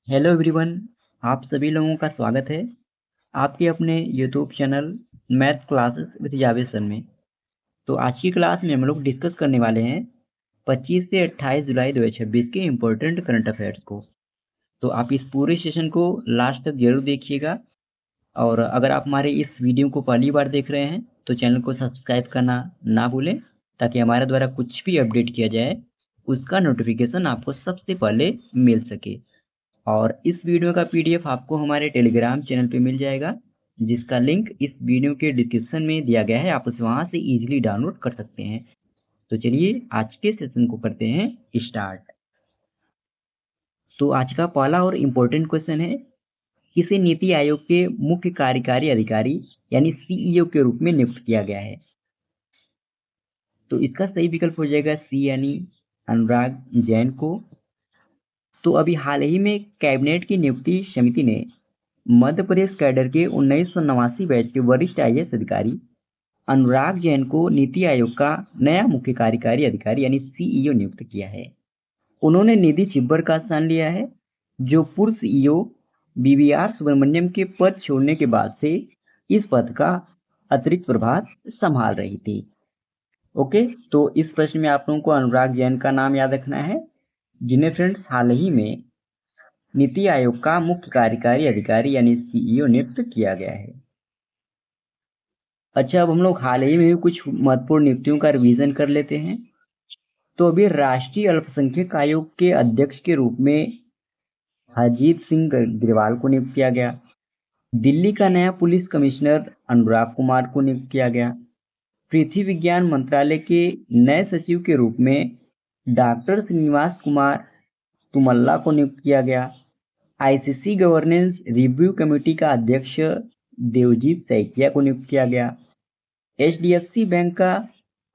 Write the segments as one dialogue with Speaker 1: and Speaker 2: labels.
Speaker 1: Hello everyone, आप सभी लोगों का स्वागत है आपके अपने YouTube channel math classes with Javed sir में। तो आज की क्लास में हम लोग डिस्कस करने वाले हैं 25 से 28 जुलाई 2026 के इम्पोर्टेंट करंट अफेयर्स को। तो आप इस पूरे सेशन को लास्ट तक जरूर देखिएगा। और अगर आप हमारे इस वीडियो को पहली बार देख रहे हैं तो चैनल को सब्सक्राइब करना ना भूलें, ताकि हमारे द्वारा कुछ भी अपडेट किया जाए उसका नोटिफिकेशन आपको सबसे पहले मिल सके। और इस वीडियो का पीडीएफ आपको हमारे टेलीग्राम चैनल पे मिल जाएगा, जिसका लिंक इस वीडियो के डिस्क्रिप्शन में दिया गया है। आप उसे वहां से इजीली डाउनलोड कर सकते हैं। तो चलिए आज के सेशन को करते हैं स्टार्ट। तो आज का पहला और इम्पोर्टेंट क्वेश्चन है, किसे नीति आयोग के मुख्य कार्यकारी अधिकारी यानी सीईओ के रूप में नियुक्त किया गया है? तो इसका सही विकल्प हो जाएगा सी यानी अनुराग जैन को। तो अभी हाल ही में कैबिनेट की नियुक्ति समिति ने मध्य प्रदेश कैडर के 1989 बैच के वरिष्ठ आईएएस अधिकारी अनुराग जैन को नीति आयोग का नया मुख्य कार्यकारी अधिकारी यानी सीईओ नियुक्त किया है। उन्होंने निधि छिब्बर का स्थान लिया है, जो पूर्व सीईओ बीवीआर सुब्रमण्यम के पद छोड़ने के बाद से इस पद का अतिरिक्त प्रभार संभाल रही थी। ओके, तो इस प्रश्न में आप लोगों को अनुराग जैन का नाम याद रखना है, जिन्हें फ्रेंड्स हाल ही में नीति आयोग का मुख्य कार्यकारी अधिकारी यानी सीईओ नियुक्त किया गया है। अच्छा, अब हम लोग हाल ही में कुछ महत्वपूर्ण नियुक्तियों का रिवीजन कर लेते हैं। तो अभी राष्ट्रीय अल्पसंख्यक आयोग के अध्यक्ष के रूप में हरजीत सिंह ग्रेवाल को नियुक्त किया गया। दिल्ली का नया पुलिस कमिश्नर अनुराग कुमार को नियुक्त किया गया। पृथ्वी विज्ञान मंत्रालय के नए सचिव के रूप में डॉक्टर श्रीनिवास कुमार तुमल्ला को नियुक्त किया गया। आईसीसी गवर्नेंस रिव्यू कमेटी का अध्यक्ष देवजीत सैकिया को नियुक्त किया गया। एचडीएफसी बैंक का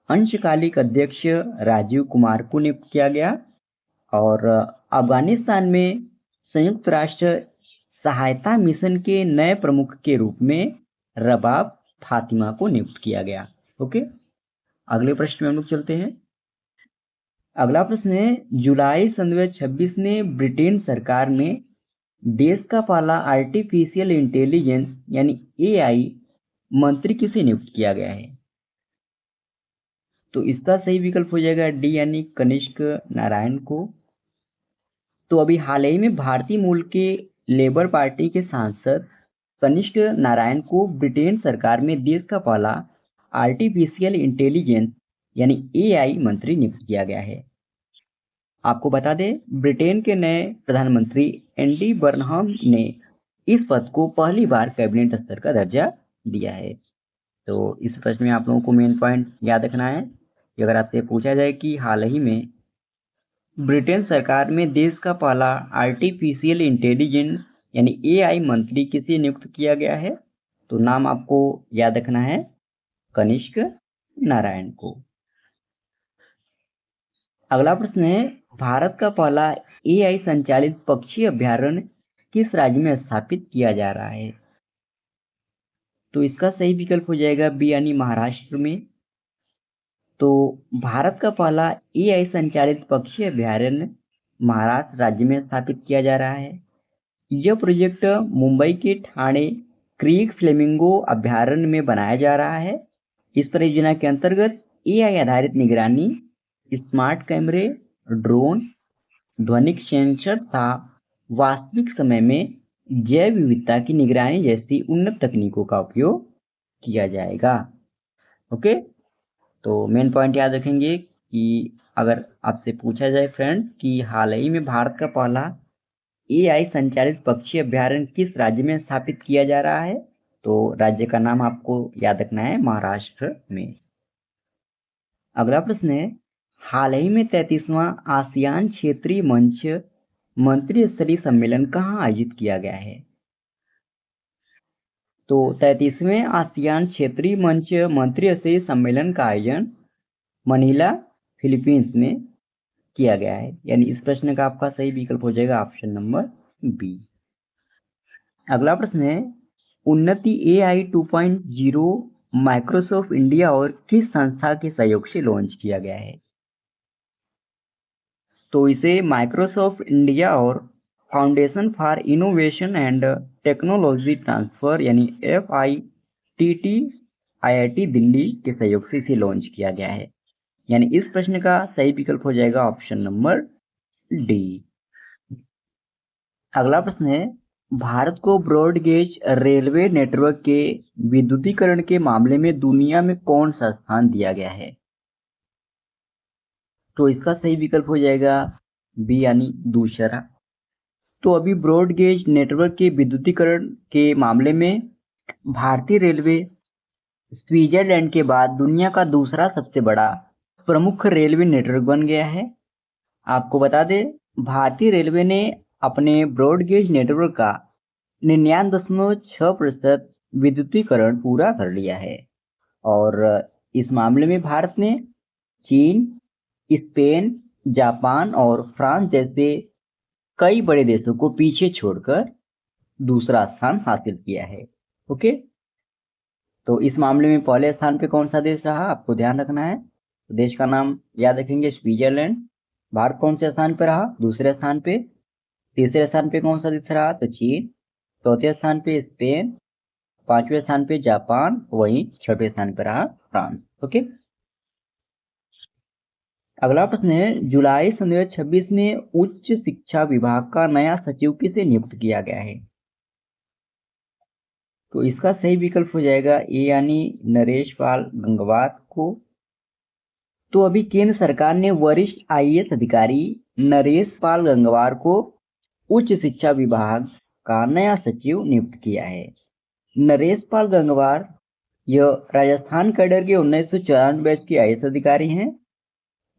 Speaker 1: अंशकालिक अध्यक्ष राजीव कुमार को नियुक्त किया गया। और अफगानिस्तान में संयुक्त राष्ट्र सहायता मिशन के नए प्रमुख के रूप में रबाब फातिमा को नियुक्त किया गया। ओके, अगले प्रश्न में हम लोग चलते हैं। अगला प्रश्न है, जुलाई सन 2026 में ब्रिटेन सरकार में देश का पहला आर्टिफिशियल इंटेलिजेंस यानी एआई मंत्री किसे नियुक्त किया गया है? तो इसका सही विकल्प हो जाएगा डी यानी कनिष्क नारायण को। तो अभी हाल ही में भारतीय मूल के लेबर पार्टी के सांसद कनिष्क नारायण को ब्रिटेन सरकार में देश का पहला आर्टिफिशियल इंटेलिजेंस यानी एआई मंत्री नियुक्त किया गया है। आपको बता दें, ब्रिटेन के नए प्रधानमंत्री एंडी बर्नहम ने इस पद को पहली बार कैबिनेट स्तर का दर्जा दिया है। तो इस प्रश्न में आप लोगों को मेन पॉइंट याद रखना है कि अगर आपसे पूछा जाए कि हाल ही में ब्रिटेन सरकार में देश का पहला आर्टिफिशियल इंटेलिजेंस यानी एआई मंत्री किसे नियुक्त किया गया है, तो नाम आपको याद रखना है कनिष्क नारायण को। अगला प्रश्न है, भारत का पहला एआई संचालित पक्षी अभ्यारण्य किस राज्य में स्थापित किया जा रहा है? तो इसका सही विकल्प हो जाएगा बी यानी महाराष्ट्र में। तो भारत का पहला एआई संचालित पक्षी अभ्यारण्य महाराष्ट्र राज्य में स्थापित किया जा रहा है। यह प्रोजेक्ट मुंबई के ठाणे क्रीक फ्लेमिंगो अभ्यारण्य में बनाया जा रहा है। इस परियोजना के अंतर्गत एआई आधारित निगरानी, स्मार्ट कैमरे, ड्रोन, ध्वनिक सेंसर तथा वास्तविक समय में जैव विविधता की निगरानी जैसी उन्नत तकनीकों का उपयोग किया जाएगा। ओके, तो मेन पॉइंट याद रखेंगे कि अगर आपसे पूछा जाए फ्रेंड्स कि हाल ही में भारत का पहला एआई संचालित पक्षी अभ्यारण्य किस राज्य में स्थापित किया जा रहा है, तो राज्य का नाम आपको याद रखना है महाराष्ट्र में। अगला प्रश्न है, हाल ही में 33वां आसियान क्षेत्रीय मंच मंत्री स्तरीय सम्मेलन कहाँ आयोजित किया गया है? तो 33वें आसियान क्षेत्रीय मंच मंत्री स्तरीय सम्मेलन का आयोजन मनीला फिलीपींस में किया गया है। यानी इस प्रश्न का आपका सही विकल्प हो जाएगा ऑप्शन नंबर बी। अगला प्रश्न है, उन्नति एआई 2.0 माइक्रोसॉफ्ट इंडिया और किस संस्था के सहयोग से लॉन्च किया गया है? तो इसे माइक्रोसॉफ्ट इंडिया और foundation for innovation and technology transfer यानी FITT IIT दिल्ली के सहयोग से इसे लॉन्च किया गया है। यानी इस प्रश्न का सही विकल्प हो जाएगा ऑप्शन नंबर डी। अगला प्रश्न है, भारत को ब्रॉडगेज रेलवे नेटवर्क के विद्युतीकरण के मामले में दुनिया में कौन सा स्थान दिया गया है? तो इसका सही विकल्प हो जाएगा बी यानी दूसरा। तो अभी ब्रॉडगेज नेटवर्क के विद्युतीकरण के मामले में भारतीय रेलवे स्विट्जरलैंड के बाद दुनिया का दूसरा सबसे बड़ा प्रमुख रेलवे नेटवर्क बन गया है। आपको बता दें, भारतीय रेलवे ने अपने ब्रॉडगेज नेटवर्क का 99.6% विद्युतीकरण पूरा कर लिया है और इस मामले में भारत ने चीन, स्पेन, जापान और फ्रांस जैसे कई बड़े देशों को पीछे छोड़कर दूसरा स्थान हासिल किया है। ओके, तो इस मामले में पहले स्थान पे कौन सा देश रहा आपको ध्यान रखना है। तो देश का नाम याद रखेंगे स्विट्जरलैंड। भारत कौन से स्थान पे रहा? दूसरे स्थान पे। तीसरे स्थान पे कौन सा देश रहा? तो चीन। चौथे स्थान पे स्पेन। पांचवें स्थान पे जापान। वहीं छठवें स्थान पे रहा फ्रांस। ओके, अगला प्रश्न है, जुलाई 2026 में उच्च शिक्षा विभाग का नया सचिव किसे नियुक्त किया गया है? तो इसका सही विकल्प हो जाएगा ए यानी नरेश पाल गंगवार को। तो अभी केंद्र सरकार ने वरिष्ठ IAS अधिकारी नरेश पाल गंगवार को उच्च शिक्षा विभाग का नया सचिव नियुक्त किया है। नरेश पाल गंगवार यह राजस्थान कैडर के 1994 बैच के IAS अधिकारी हैं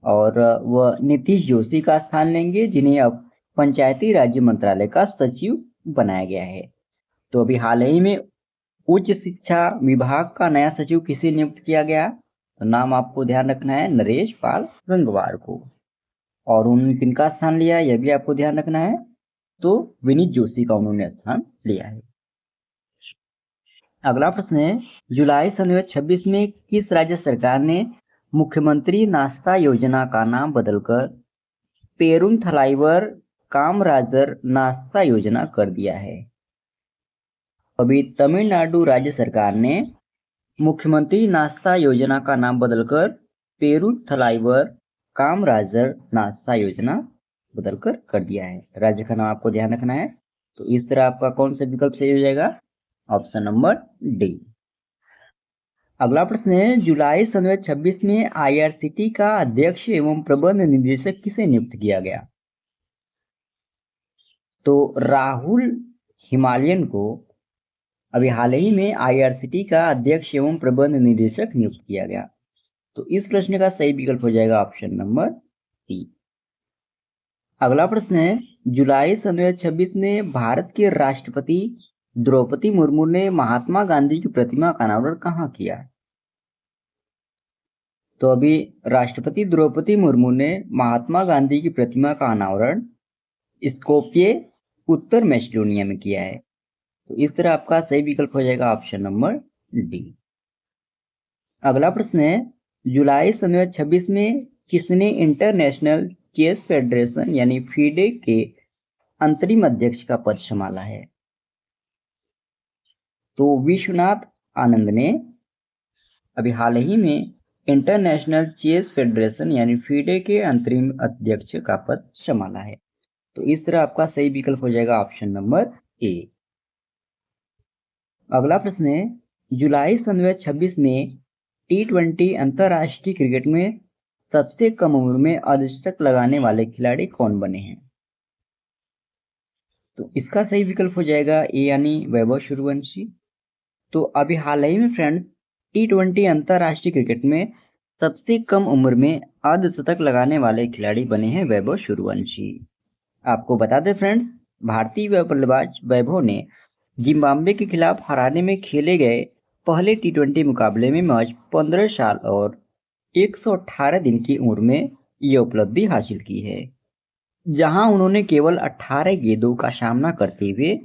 Speaker 1: और वह नीतीश जोशी का स्थान लेंगे, जिन्हें अब पंचायती राज्य मंत्रालय का सचिव बनाया गया है। तो अभी हाल ही में उच्च शिक्षा विभाग का नया सचिव किसे नियुक्त किया गया? तो नाम आपको ध्यान रखना है नरेश पाल गंगवार को। और उन्होंने किनका स्थान लिया यह भी आपको ध्यान रखना है। तो विनीत जोशी का उन्होंने स्थान लिया है। अगला प्रश्न है, जुलाई 2026 में किस राज्य सरकार ने मुख्यमंत्री नाश्ता योजना का नाम बदलकर पेरुंथलाइवर कामराजर नाश्ता योजना कर दिया है? अभी तमिलनाडु राज्य सरकार ने मुख्यमंत्री नाश्ता योजना का नाम बदलकर पेरुंथलाइवर कामराजर नाश्ता योजना बदलकर कर दिया है। राज्य का नाम आपको ध्यान रखना है। तो इस तरह आपका कौन सा विकल्प सही हो जाएगा? Option number D. अगला प्रश्न है, जुलाई 2026 में IRCT का अध्यक्ष एवं प्रबंध निदेशक किसे नियुक्त किया गया? तो राहुल हिमालयन को अभी हाल ही में IRCT का अध्यक्ष एवं प्रबंध निदेशक नियुक्त किया गया। तो इस प्रश्न का सही विकल्प हो जाएगा ऑप्शन नंबर सी। अगला प्रश्न है, जुलाई 2026 में भारत के राष्ट्रपति द्रौपदी मुर्मू ने महात्मा गांधी की प्रतिमा का अनावरण कहाँ किया? तो अभी राष्ट्रपति द्रौपदी मुर्मू ने महात्मा गांधी की प्रतिमा का अनावरण स्कोप्ये उत्तर मैसेडोनिया में किया है। तो इस तरह आपका सही विकल्प हो जाएगा ऑप्शन नंबर डी। अगला प्रश्न है, जुलाई 2026 में किसने इंटरनेशनल चेस फेडरेशन यानी FIDE के अंतरिम अध्यक्ष का पद संभाला है? तो विश्वनाथ आनंद ने अभी हाल ही में इंटरनेशनल चेस फेडरेशन यानी FIDE के अंतरिम अध्यक्ष का पद संभाला है। तो इस तरह आपका सही विकल्प हो जाएगा ऑप्शन नंबर ए। अगला प्रश्न है, जुलाई 2026 में T20 अंतरराष्ट्रीय क्रिकेट में सबसे कम उम्र में अर्धशतक लगाने वाले खिलाड़ी कौन बने हैं? तो इसका सही विकल्प हो जाएगा ए यानी वैभव सूर्यवंशी। तो अभी हाल ही में फ्रेंड्स T20 अंतरराष्ट्रीय क्रिकेट में सबसे कम उम्र में अर्धशतक लगाने वाले खिलाड़ी बने हैं वैभव सूर्यवंशी। आपको बता दें फ्रेंड्स, भारतीय बल्लेबाज वैभव ने जिम्बाब्वे के खिलाफ हराने में खेले गए पहले T20 मुकाबले में महज 15 साल और 118 दिन की उम्र में ये उपलब्धि हासिल की है, जहां उन्होंने केवल 18 गेंदों का सामना करते हुए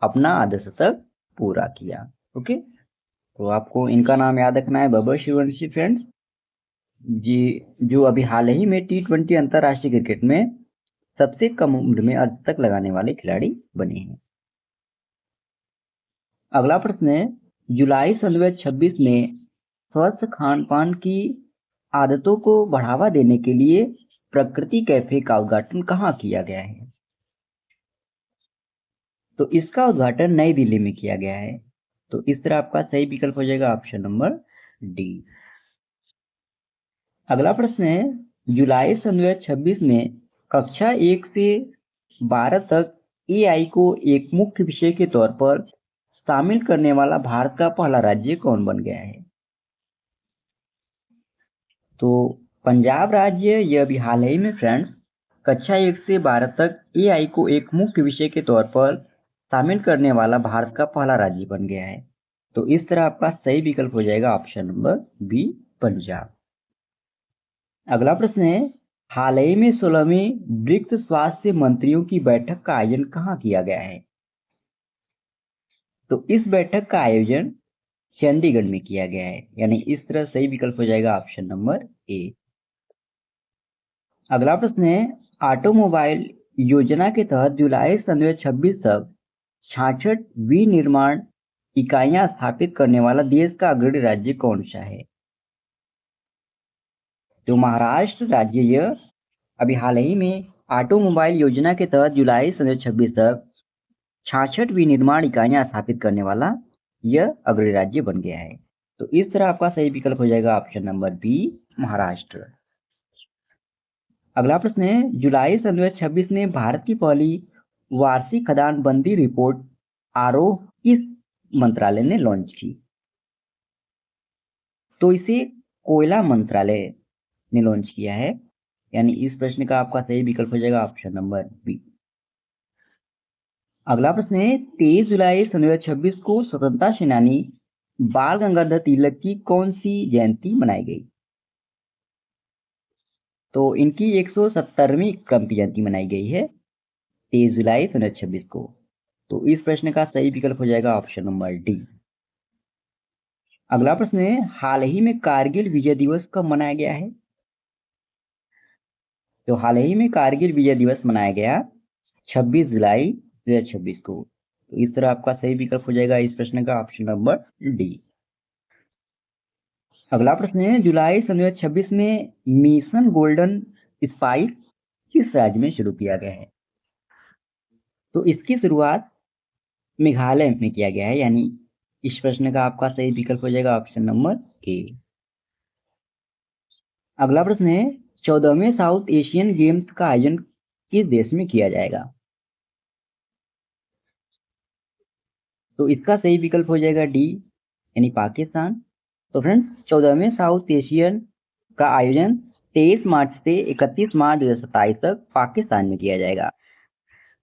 Speaker 1: अपना अर्धशतक पूरा किया। ओके, तो आपको इनका नाम याद रखना है वैभव सूर्यवंशी फ्रेंड्स जी, जो अभी हाल ही में T20 अंतरराष्ट्रीय क्रिकेट में सबसे कम उम्र में अर्ध तक लगाने वाले खिलाड़ी बने हैं। अगला प्रश्न है, जुलाई सन 2026 में स्वस्थ खान पान की आदतों को बढ़ावा देने के लिए प्रकृति कैफे का उद्घाटन कहाँ किया गया है? तो इसका उद्घाटन नई दिल्ली में किया गया है। तो इस तरह आपका सही विकल्प हो जाएगा ऑप्शन नंबर डी। अगला प्रश्न है, जुलाई सन 2026 में कक्षा 1 से 12 तक एआई को एक मुख्य विषय के तौर पर शामिल करने वाला भारत का पहला राज्य कौन बन गया है? तो पंजाब राज्य यह अभी हाल ही में फ्रेंड्स कक्षा 1 से 12 तक एआई को एक मुख्य विषय के तौर पर शामिल करने वाला भारत का पहला राज्य बन गया है। तो इस तरह आपका सही विकल्प हो जाएगा ऑप्शन नंबर बी, पंजाब। अगला प्रश्न है, हाल ही में 16वीं ब्रिक्स स्वास्थ्य मंत्रियों की बैठक का आयोजन कहाँ किया गया है? तो इस बैठक का आयोजन चंडीगढ़ में किया गया है, यानी इस तरह सही विकल्प हो जाएगा ऑप्शन नंबर ए। अगला प्रश्न है, ऑटोमोबाइल योजना के तहत जुलाई सन 2026 तक 66 विनिर्माण इकाइयां स्थापित करने वाला देश का अग्रणी राज्य कौन सा है? तो महाराष्ट्र राज्य यह अभी हाल ही में ऑटोमोबाइल योजना के तहत जुलाई सन 2026 तक 66 विनिर्माण इकाइयां स्थापित करने वाला यह अग्रणी राज्य बन गया है। तो इस तरह आपका सही विकल्प हो जाएगा ऑप्शन नंबर बी, महाराष्ट्र। अगला प्रश्न है, जुलाई सन 2026 में भारत की पहली वार्षिक खदानबंदी रिपोर्ट आरोह किस मंत्रालय ने लॉन्च की? तो इसे कोयला मंत्रालय ने लॉन्च किया है, यानी इस प्रश्न का आपका सही विकल्प हो जाएगा ऑप्शन नंबर बी। अगला प्रश्न है, 23 जुलाई सन 2026 को स्वतंत्रता सेनानी बाल गंगाधर तिलक की कौन सी जयंती मनाई गई? तो इनकी 170वीं क्रम जयंती मनाई गई है 23 जुलाई सन 2026 को। तो इस प्रश्न का सही विकल्प हो जाएगा ऑप्शन नंबर डी। अगला प्रश्न है, हाल ही में कारगिल विजय दिवस कब मनाया गया है? तो हाल ही में कारगिल विजय दिवस मनाया गया 26 जुलाई 2026 को। तो इस तरह आपका सही विकल्प हो जाएगा इस प्रश्न का ऑप्शन नंबर डी। अगला प्रश्न है, जुलाई सन 2026 में मिशन गोल्डन स्पाइस किस राज्य में शुरू किया गया है? तो इसकी शुरुआत मेघालय में किया गया है, यानी इस प्रश्न का आपका सही विकल्प हो जाएगा ऑप्शन नंबर ए। अगला प्रश्न है, 14वें साउथ एशियन गेम्स का आयोजन किस देश में किया जाएगा? तो इसका सही विकल्प हो जाएगा डी, यानी पाकिस्तान। तो फ्रेंड्स 14वें साउथ एशियन का आयोजन 23 मार्च से 31 मार्च 2027 तक पाकिस्तान में किया जाएगा।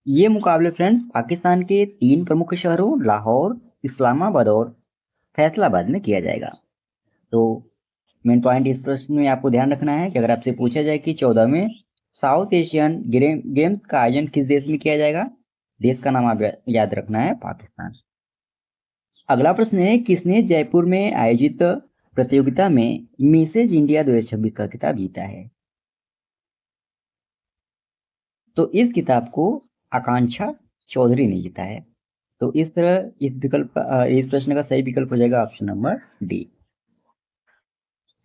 Speaker 1: ये मुकाबले फ्रेंड्स पाकिस्तान के 3 प्रमुख शहरों लाहौर, इस्लामाबाद और फैसलाबाद में किया जाएगा। तो मेन पॉइंट इस प्रश्न में आपको ध्यान रखना है कि अगर आपसे पूछा जाए कि 14वें साउथ एशियन गेम्स का आयोजन किस देश में किया जाएगा, देश का नाम आप याद रखना है पाकिस्तान। अगला प्रश्न है, किसने जयपुर में आयोजित प्रतियोगिता में मिसेज इंडिया 2026 का खिताब जीता है? तो इस किताब को आकांक्षा चौधरी ने जीता है। तो इस तरह इस प्रश्न का सही विकल्प हो जाएगा ऑप्शन नंबर डी।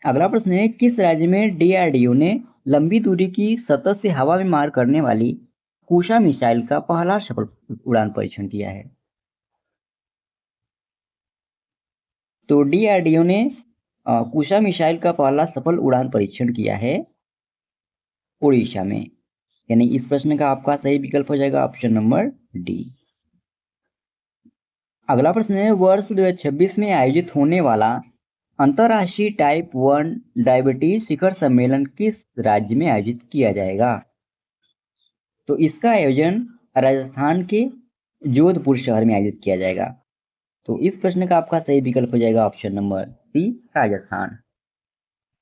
Speaker 1: अगला प्रश्न है, किस राज्य में डीआरडीओ ने लंबी दूरी की सतह से हवा में मार करने वाली कुशा मिसाइल का पहला सफल उड़ान परीक्षण किया है? तो डीआरडीओ ने कुशा मिसाइल का पहला सफल उड़ान परीक्षण किया है उड़ीसा में, यानी इस प्रश्न का आपका सही विकल्प हो जाएगा ऑप्शन नंबर डी। अगला प्रश्न है, वर्ष 2026 में आयोजित होने वाला अंतर्राष्ट्रीय टाइप 1 डायबिटीज शिखर सम्मेलन किस राज्य में आयोजित किया जाएगा? तो इसका आयोजन राजस्थान के जोधपुर शहर में आयोजित किया जाएगा। तो इस प्रश्न का आपका सही विकल्प हो जाएगा ऑप्शन नंबर सी, राजस्थान।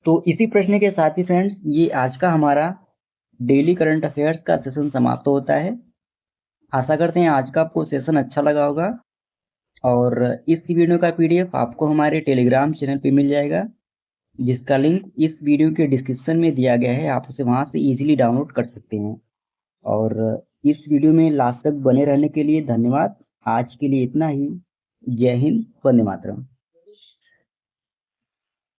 Speaker 1: तो इसी प्रश्न के साथ ही फ्रेंड्स ये आज का हमारा डेली करंट अफेयर्स का सेशन समाप्त होता है। आशा करते हैं आज का आपको सेशन अच्छा लगा होगा और इस वीडियो का पीडीएफ आपको हमारे टेलीग्राम चैनल पे मिल जाएगा, जिसका लिंक इस वीडियो के डिस्क्रिप्शन में दिया गया है। आप उसे वहां से इजीली डाउनलोड कर सकते हैं। और इस वीडियो में लास्ट तक बने रहने के लिए धन्यवाद। आज के लिए इतना ही। जय हिंद, वंदे मातरम।